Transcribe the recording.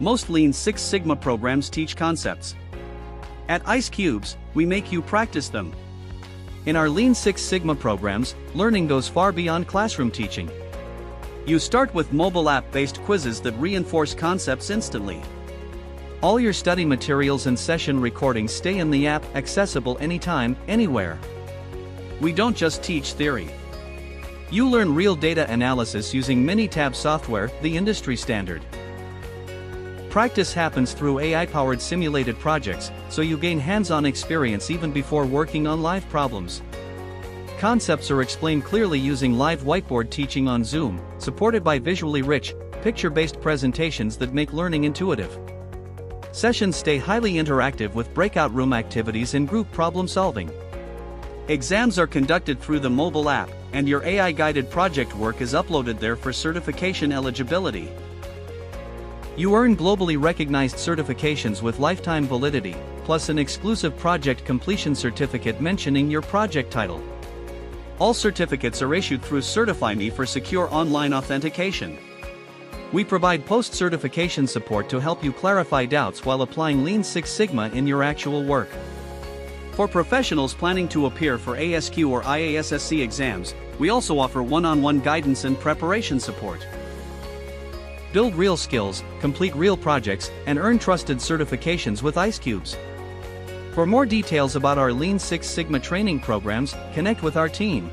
Most Lean Six Sigma programs teach concepts. At ICEQBS, we make you practice them. In our Lean Six Sigma programs, learning goes far beyond classroom teaching. You start with mobile app-based quizzes that reinforce concepts instantly. All your study materials and session recordings stay in the app, accessible anytime, anywhere. We don't just teach theory. You learn real data analysis using Minitab software, the industry standard. Practice happens through AI-powered simulated projects, so you gain hands-on experience even before working on live problems. Concepts are explained clearly using live whiteboard teaching on Zoom, supported by visually rich, picture-based presentations that make learning intuitive. Sessions stay highly interactive with breakout room activities and group problem solving. Exams are conducted through the mobile app, and your AI-guided project work is uploaded there for certification eligibility. You earn globally recognized certifications with lifetime validity, plus an exclusive project completion certificate mentioning your project title. All certificates are issued through CertifyMe for secure online authentication. We provide post-certification support to help you clarify doubts while applying Lean Six Sigma in your actual work. For professionals planning to appear for ASQ or IASSC exams, we also offer one-on-one guidance and preparation support. Build real skills, complete real projects, and earn trusted certifications with ICEQBS. For more details about our Lean Six Sigma training programs, connect with our team.